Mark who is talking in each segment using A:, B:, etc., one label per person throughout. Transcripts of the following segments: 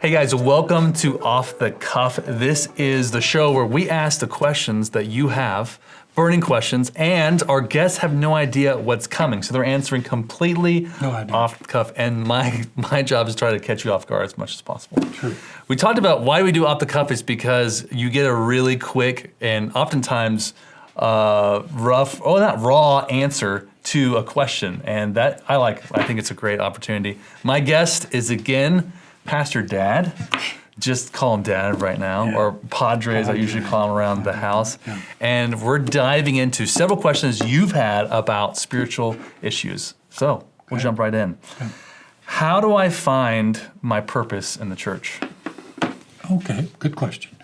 A: Hey guys, welcome to Off the Cuff. This is the show where we ask the questions that you have, burning questions, and our guests have no idea what's coming. So they're answering completely off the cuff, and my job is to try to catch you off guard as much as possible.
B: True.
A: We talked about why we do off the cuff is because you get a really quick and oftentimes not raw answer to a question, and that I think it's a great opportunity. My guest is again Pastor Dad. Just call him Dad right now, or Padre as I usually call him around the house.
B: Yeah.
A: And we're diving into several questions you've had about spiritual issues. So we'll jump right in.
B: Okay.
A: How do I find my purpose in the church?
B: Okay, good question.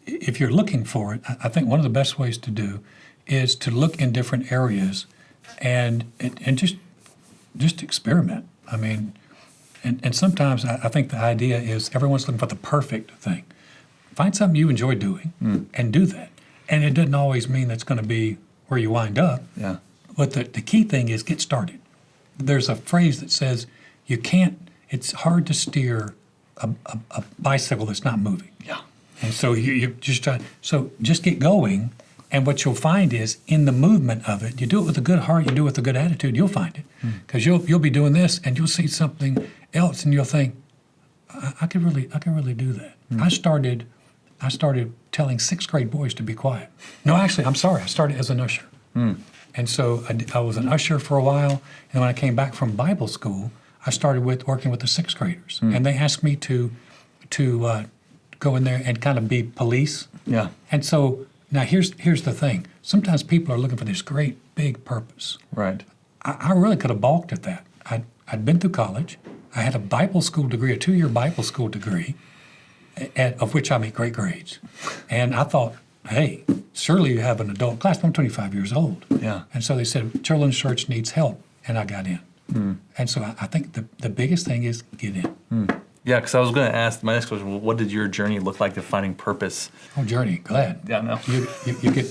B: If you're looking for it, I think one of the best ways to do is to look in different areas and just experiment. I mean, and sometimes I think the idea is everyone's looking for the perfect thing. Find something you enjoy doing and do that. And it doesn't always mean that's going to be where you wind up.
A: Yeah.
B: But the key thing is get started. There's a phrase that says it's hard to steer a bicycle that's not moving.
A: Yeah.
B: And so you just try, so just get going. And what you'll find is in the movement of it, you do it with a good heart, you do it with a good attitude, you'll find it. Because you'll be doing this and you'll see something else and you'll think, I could really do that. I started telling sixth grade boys to be quiet. No, actually, I'm sorry, I started as an usher. And so I was an usher for a while, and when I came back from Bible school, I started working with the sixth graders. And they asked me to go in there and kind of be police.
A: Yeah.
B: And so now here's the thing. Sometimes people are looking for this great big purpose.
A: Right.
B: I really could have balked at that. I'd been through college. I had a Bible school degree, a 2-year Bible school degree, of which I made great grades. And I thought, hey, surely you have an adult class. I'm 25 years old.
A: Yeah.
B: And so they said, Children's Church needs help. And I got in. And so I think the biggest thing is get in.
A: Yeah, because I was going to ask my next question. What did your journey look like to finding purpose?
B: Oh, journey, glad.
A: Yeah, I know.
B: You get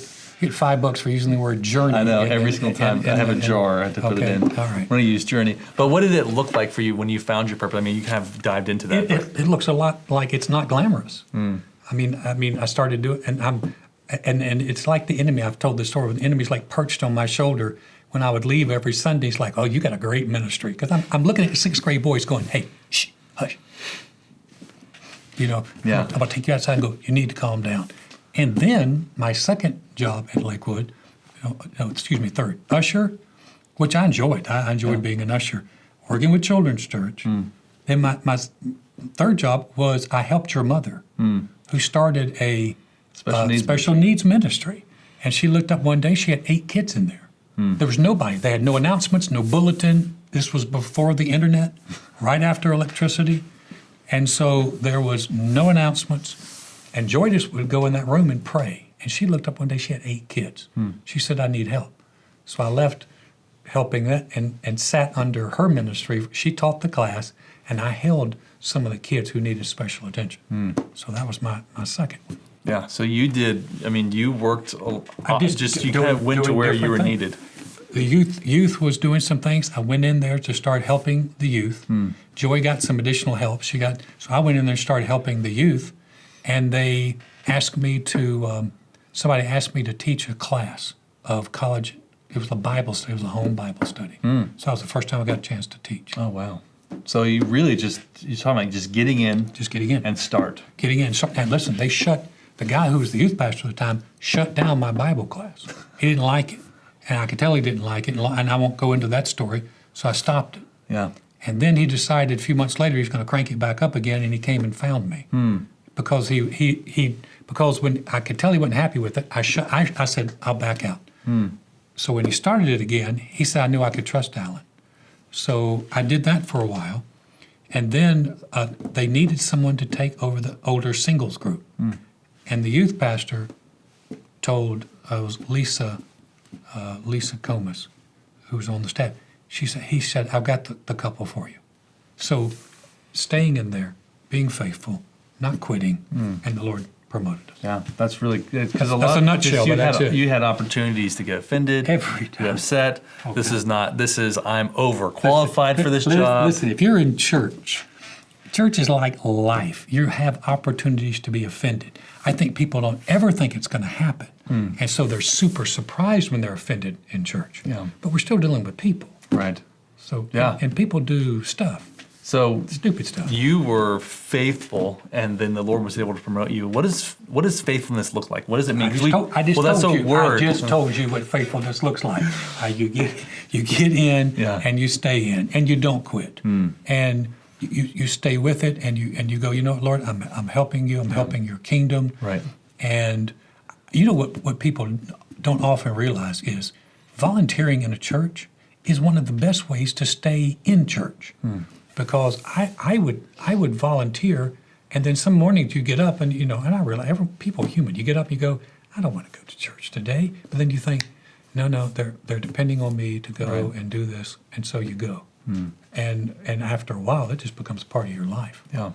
B: $5 for using the word journey.
A: I know. Every single time I have a jar, I have to put it in.
B: All right.
A: When I use journey. But what did it look like for you when you found your purpose? I mean, you kind of dived into that.
B: It looks a lot like it's not glamorous. I mean, I started doing, and it's like the enemy. I've told this story. The enemy's like perched on my shoulder when I would leave every Sunday. It's like, oh, you got a great ministry, because I'm looking at the sixth grade boys going, hey, shh, hush. You know,
A: Yeah.
B: I'm going to take you outside and go, you need to calm down. And then my second job at Lakewood, third, usher, which I enjoyed. I enjoyed being an usher, working with Children's Church. Then my third job was I helped your mother, who started a special needs ministry. And she looked up one day, she had 8 kids in there. There was nobody. They had no announcements, no bulletin. This was before the internet, right after electricity. And so there was no announcements. And Joy just would go in that room and pray. And she looked up one day, she had 8 kids. She said, I need help. So I left helping that and sat under her ministry. She taught the class, and I held some of the kids who needed special attention. So that was my second one.
A: Yeah. So you did. I mean, you worked. You
B: doing-
A: kind of went to
B: doing
A: where you were
B: different
A: needed.
B: The youth was doing some things. I went in there to start helping the youth. Joy got some additional help. So I went in there and started helping the youth, and they asked me to. Somebody asked me to teach a class of college. It was a Bible study. It was a home Bible study. So that was the first time I got a chance to teach.
A: Oh wow. So you really you're talking about just getting in.
B: Just getting in.
A: And start.
B: Getting in. And listen, the guy who was the youth pastor at the time shut down my Bible class. He didn't like it. And I could tell he didn't like it, and I won't go into that story, so I stopped it.
A: Yeah.
B: And then he decided a few months later he was going to crank it back up again, and he came and found me. Because because when I could tell he wasn't happy with it, I said, I'll back out. So when he started it again, he said I knew I could trust Alan. So I did that for a while, and then they needed someone to take over the older singles group. And the youth pastor told, it was Lisa Comas, who was on the staff. He said, I've got the couple for you. So staying in there, being faithful, not quitting, and the Lord promoted us.
A: Yeah, that's really good.
B: That's a nutshell, but that's it.
A: You had opportunities to get offended,
B: Every time.
A: get upset.
B: Okay.
A: This is I'm overqualified for this job.
B: Listen, if you're in church Church is like life. You have opportunities to be offended. I think people don't ever think it's going to happen. And so they're super surprised when they're offended in church.
A: Yeah.
B: But we're still dealing with people.
A: Right.
B: So
A: Yeah.
B: and people do stuff,
A: So
B: stupid stuff.
A: you were faithful, and then the Lord was able to promote you. What does faithfulness look like? What does it mean? 'Cause that's a word.
B: I just told you what faithfulness looks like. You get in
A: Yeah.
B: and you stay in and you don't quit. And you stay with it and you go, you know what, Lord, I'm helping you. I'm helping your kingdom.
A: Right.
B: And you know what people don't often realize is volunteering in a church is one of the best ways to stay in church. Because I would volunteer, and then some mornings you get up and and I realize people are human. You get up, you go, I don't want to go to church today, but then you think, no, they're depending on me to go
A: Right.
B: and do this, and so you go. And after a while, it just becomes part of your life.
A: Yeah.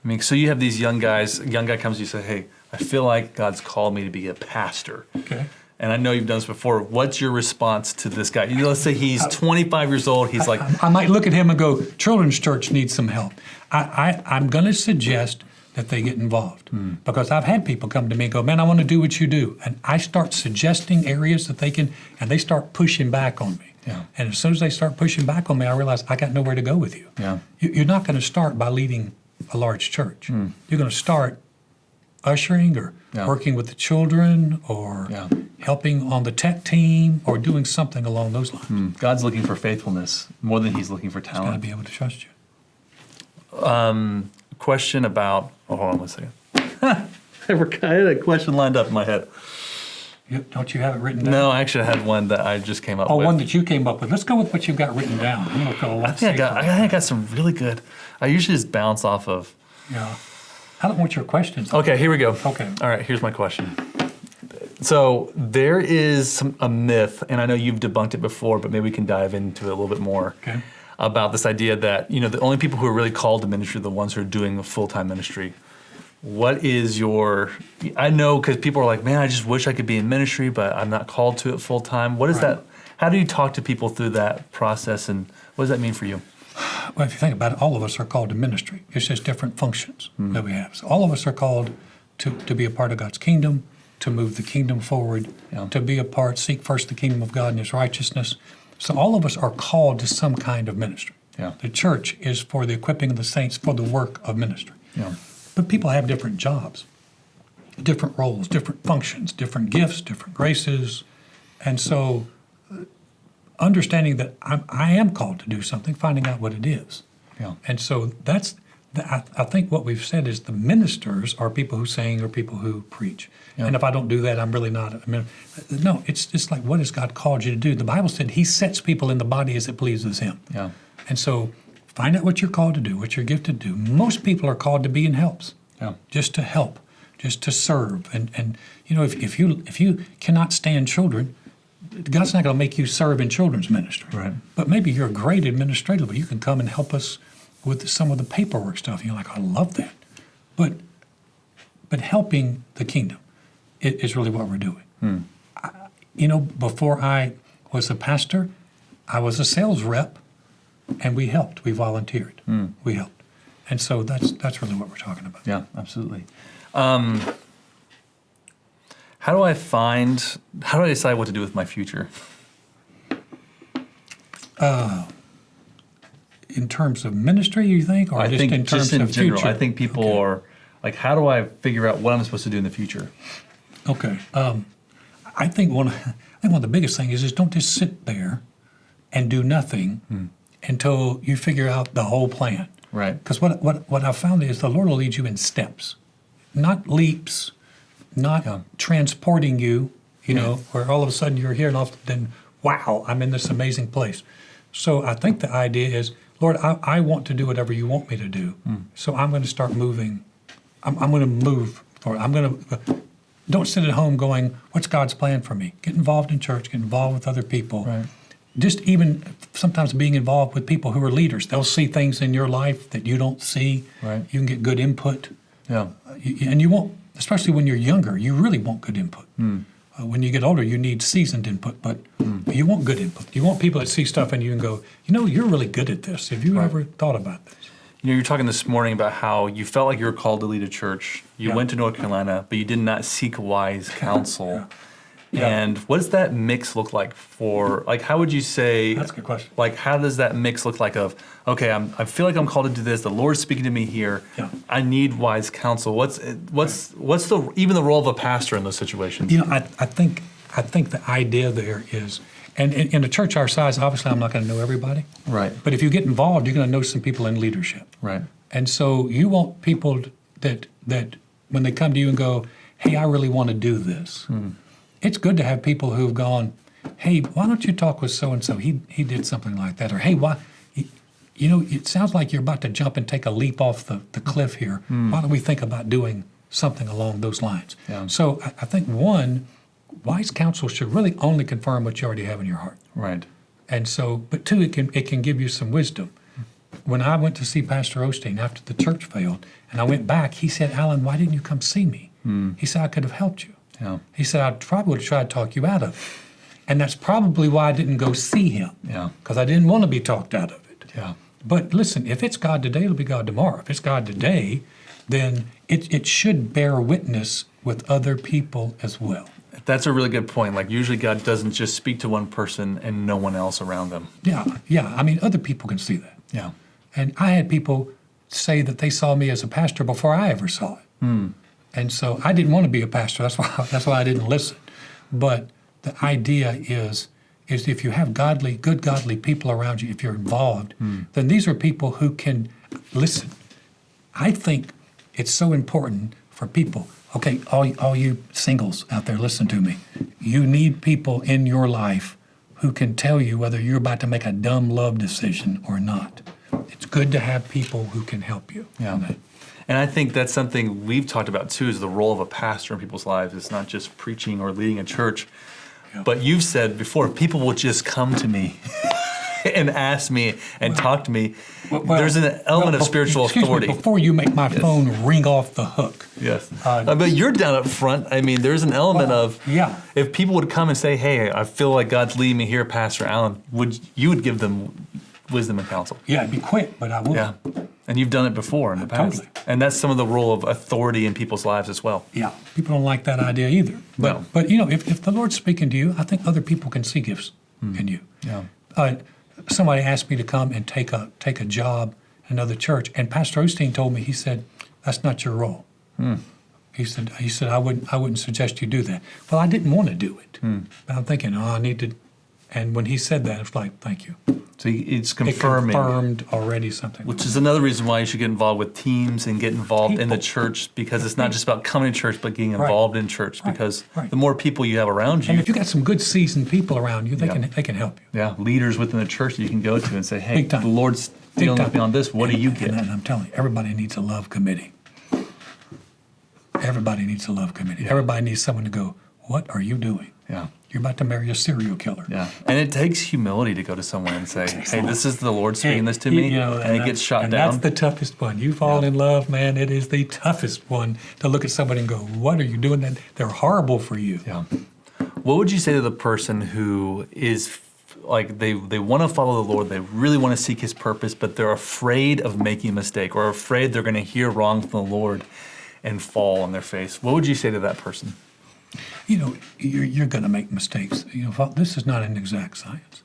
A: I mean, so you have these young guys. A young guy comes to you and say, "Hey, I feel like God's called me to be a pastor."
B: Okay.
A: And I know you've done this before. What's your response to this guy? Let's say he's 25 years old. He's like,
B: I might look at him and go, children's church needs some help. I'm going to suggest that they get involved because I've had people come to me and go, man, I want to do what you do. And I start suggesting areas that they can, and they start pushing back on me.
A: Yeah.
B: And as soon as they start pushing back on me, I realize I got nowhere to go with you.
A: Yeah.
B: You're not going to start by leading a large church. You're going to start ushering or
A: Yeah.
B: working with the children or
A: Yeah.
B: helping on the tech team or doing something along those lines.
A: God's looking for faithfulness more than he's looking for
B: Got to
A: talent.
B: be able to trust you.
A: Question about, hold on one second. I had a question lined up in my head.
B: Don't you have it written down?
A: No, actually, I had one that I just came up
B: Oh,
A: with.
B: one that you came up with. Let's go with what you've got written down. I'm gonna go,
A: I think I got some really good. I usually just bounce off of.
B: Yeah. I don't want your questions.
A: Okay, here we go.
B: Okay.
A: All right, here's my question. So there is a myth, and I know you've debunked it before, but maybe we can dive into it a little bit more.
B: Okay.
A: About this idea that the only people who are really called to ministry are the ones who are doing a full-time ministry. What is your? I know because people are like, man, I just wish I could be in ministry, but I'm not called to it full-time. What is
B: Right.
A: that? How do you talk to people through that process, and what does that mean for you?
B: Well, if you think about it, all of us are called to ministry. It's just different functions that we have. So all of us are called to be a part of God's kingdom, to move the kingdom forward,
A: Yeah.
B: to be a part, seek first the kingdom of God and his righteousness. So all of us are called to some kind of ministry.
A: Yeah.
B: The church is for the equipping of the saints for the work of ministry.
A: Yeah.
B: But people have different jobs, different roles, different functions, different gifts, different graces. And so understanding that I am called to do something, finding out what it is.
A: Yeah.
B: And so I think what we've said is the ministers are people who sing or people who preach.
A: Yeah.
B: And if I don't do that, I'm really not. No, it's just like, what has God called you to do? The Bible said he sets people in the body as it pleases him.
A: Yeah.
B: And so find out what you're called to do, what you're gifted to do. Most people are called to be in helps,
A: Yeah.
B: just to help, just to serve. And if you cannot stand children, God's not going to make you serve in children's ministry.
A: Right.
B: But maybe you're a great administrator, but you can come and help us with some of the paperwork stuff. And you're like, I love that. But helping the kingdom is really what we're doing. Before I was a pastor, I was a sales rep, and we helped. We volunteered. We helped. And so that's really what we're talking about.
A: Yeah, absolutely. How do I decide what to do with my future?
B: In terms of ministry, you think, or
A: I
B: just
A: think
B: in terms
A: just in
B: of
A: general,
B: future?
A: I think people
B: Okay.
A: are like, how do I figure out what I'm supposed to do in the future?
B: Okay. I think one of the biggest things is don't just sit there and do nothing until you figure out the whole plan.
A: Right.
B: Because what I've found is the Lord will lead you in steps, not leaps, not
A: Yeah.
B: transporting you, where all of a sudden you're here and all of a sudden, wow, I'm in this amazing place. So I think the idea is, Lord, I want to do whatever you want me to do. So I'm going to start moving. I'm going to move forward. Don't sit at home going, what's God's plan for me? Get involved in church, get involved with other people.
A: Right.
B: Just even sometimes being involved with people who are leaders. They'll see things in your life that you don't see.
A: Right.
B: You can get good input.
A: Yeah.
B: And you won't, especially when you're younger, you really want good input. When you get older, you need seasoned input, but you want good input. You want people that see stuff and you can go, you're really good at this. Have you ever thought about this?
A: You're talking this morning about how you felt like you were called to lead a church. You
B: Yeah.
A: went to North Carolina, but you did not seek wise counsel.
B: Yeah.
A: And what does that mix look like for, like, how would you say,
B: That's a good question.
A: like, how does that mix look like of, okay, I feel like I'm called to do this, the Lord's speaking to me here,
B: Yeah.
A: I need wise counsel. What's even the role of a pastor in those situations?
B: I think the idea there is, and in a church our size, obviously I'm not going to know everybody.
A: Right.
B: But if you get involved, you're going to know some people in leadership.
A: Right.
B: And so you want people that when they come to you and go, hey, I really want to do this. It's good to have people who've gone, hey, why don't you talk with so-and-so? He did something like that. Or, hey, why, it sounds like you're about to jump and take a leap off the cliff here. Why don't we think about doing something along those lines?
A: Yeah.
B: So I think, one, wise counsel should really only confirm what you already have in your heart.
A: Right.
B: And so, but two, it can give you some wisdom. When I went to see Pastor Osteen after the church failed, and I went back, he said, Alan, why didn't you come see me? He said, I could have helped you.
A: Yeah.
B: He said, I probably would have tried to talk you out of it. And that's probably why I didn't go see him.
A: Yeah.
B: Because I didn't want to be talked out of it.
A: Yeah.
B: But listen, if it's God today, it'll be God tomorrow. If it's God today, then it should bear witness with other people as well.
A: That's a really good point. Like, usually God doesn't just speak to one person and no one else around them.
B: Yeah. I mean, other people can see that.
A: Yeah.
B: And I had people say that they saw me as a pastor before I ever saw it. And so I didn't want to be a pastor. That's why I didn't listen. But the idea is if you have good godly people around you, if you're involved, then these are people who can listen. I think it's so important for people. Okay, all you singles out there, listen to me. You need people in your life who can tell you whether you're about to make a dumb love decision or not. It's good to have people who can help you.
A: Yeah.
B: on that.
A: And I think that's something we've talked about too, is the role of a pastor in people's lives. It's not just preaching or leading a church.
B: Yeah.
A: But you've said before, people will just come to me and ask me and talk to me.
B: Well,
A: There's an element of spiritual
B: excuse
A: authority.
B: Me, before you make my phone ring off the hook.
A: Yes. But you're down up front. I mean, there's an element of,
B: yeah.
A: if people would come and say, hey, I feel like God's leading me here, Pastor Allen, you would give them wisdom and counsel.
B: Yeah, it'd be quick, but I would.
A: Yeah. And you've done it before in the past.
B: Totally.
A: And that's some of the role of authority in people's lives as well.
B: Yeah, people don't like that idea either.
A: No.
B: But if the Lord's speaking to you, I think other people can see gifts in you.
A: Yeah.
B: Somebody asked me to come and take a job in another church, and Pastor Osteen told me, he said, that's not your role. He said I wouldn't suggest you do that. Well, I didn't want to do it, but I'm thinking, I need to. And when he said that, it's like, thank you.
A: So it's
B: It
A: confirming.
B: confirmed already something.
A: Which is another reason why you should get involved with teams and get involved in the
B: People.
A: church, because it's not just about coming to church, but getting involved in church. Because
B: Right.
A: the more people you have around
B: And
A: you,
B: if you got some good seasoned people around you, they can help you.
A: yeah, leaders within the church that you can go to and say, hey,
B: Big time.
A: the Lord's
B: Big
A: dealing
B: time.
A: with me on this. What do you get?
B: And I'm telling you, everybody needs a love committee. Everybody needs a love committee. Everybody needs someone to go, what are you doing?
A: Yeah.
B: You're about to marry a serial killer.
A: Yeah. And it takes humility to go to someone and say, hey, this is the Lord speaking this to me, and it gets shot down.
B: That's the toughest one. You fall in love, man, it is the toughest one to look at somebody and go, what are you doing? That they're horrible for you.
A: Yeah. What would you say to the person who is like they want to follow the Lord, they really want to seek His purpose, but they're afraid of making a mistake or afraid they're going to hear wrong from the Lord and fall on their face? What would you say to that person?
B: You're going to make mistakes. This is not an exact science,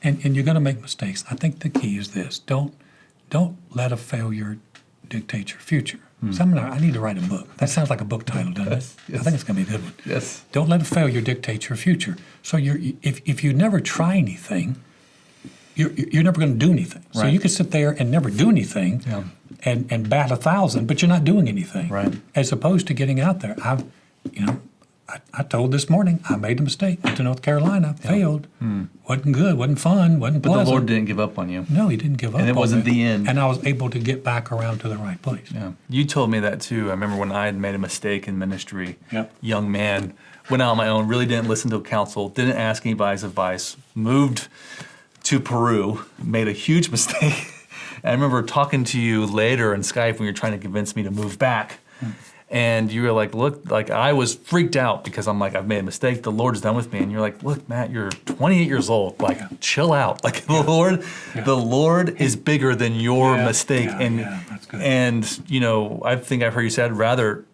B: and you're going to make mistakes. I think the key is this: don't let a failure dictate your future. I need to write a book. That sounds like a book title, doesn't it?
A: Yes.
B: I think it's going to be a good one.
A: Yes.
B: Don't let a failure dictate your future. So if you never try anything, you're never going to do anything. So
A: Right.
B: you could sit there and never do anything,
A: Yeah.
B: and bat 1,000, but you're not doing anything.
A: Right.
B: As opposed to getting out there. I told this morning I made a mistake. Went to North Carolina, failed. Wasn't good, wasn't fun, wasn't
A: But
B: pleasant.
A: the Lord didn't give up on you.
B: No, He didn't give up.
A: And it
B: on
A: wasn't
B: me.
A: the end.
B: And I was able to get back around to the right place.
A: Yeah. You told me that too. I remember when I had made a mistake in ministry,
B: Yep.
A: young man, went out on my own, really didn't listen to counsel, didn't ask anybody's advice, moved to Peru, made a huge mistake. And I remember talking to you later in Skype when you were trying to convince me to move back. And you were like, look, like I was freaked out because I'm like, I've made a mistake. The Lord's done with me. And you're like, look, Matt, you're 28 years old. Like, chill out. Like the Lord is bigger than your mistake.
B: That's good.
A: And you know, I think I've heard you said rather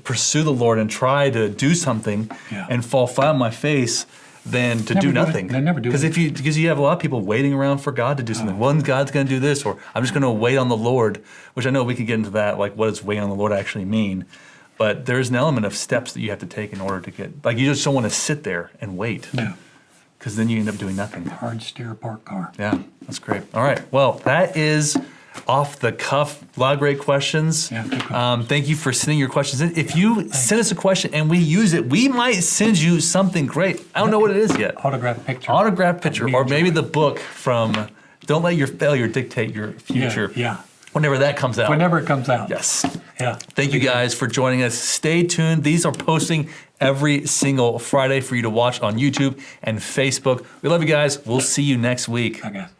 A: pursue the Lord and try to do something and fall flat on my face than to do nothing.
B: Never do it.
A: Because you have a lot of people waiting around for God to do something. One, God's going to do this, or I'm just going to wait on the Lord, which I know we could get into that, like what does wait on the Lord actually mean? But there's an element of steps that you have to take in order to get, like you just don't want to sit there and wait.
B: No.
A: Because then you end up doing nothing.
B: Hard steer a parked car.
A: Yeah, that's great. All right, well, that is off the cuff. A lot of great questions.
B: Yeah, good questions.
A: Thank you for sending your questions in. If you send us a question and we use it, we might send you something great. I don't know what it is yet.
B: Autographed picture.
A: Autograph picture,
B: Me
A: or
B: and
A: maybe
B: Joy.
A: the book from Don't Let Your Failure Dictate Your Future.
B: Yeah.
A: Whenever that comes out.
B: Whenever it comes out.
A: Yes.
B: Yeah.
A: Thank you guys for joining us. Stay tuned. These are posting every single Friday for you to watch on YouTube and Facebook. We love you guys. We'll see you next week.
B: I guess.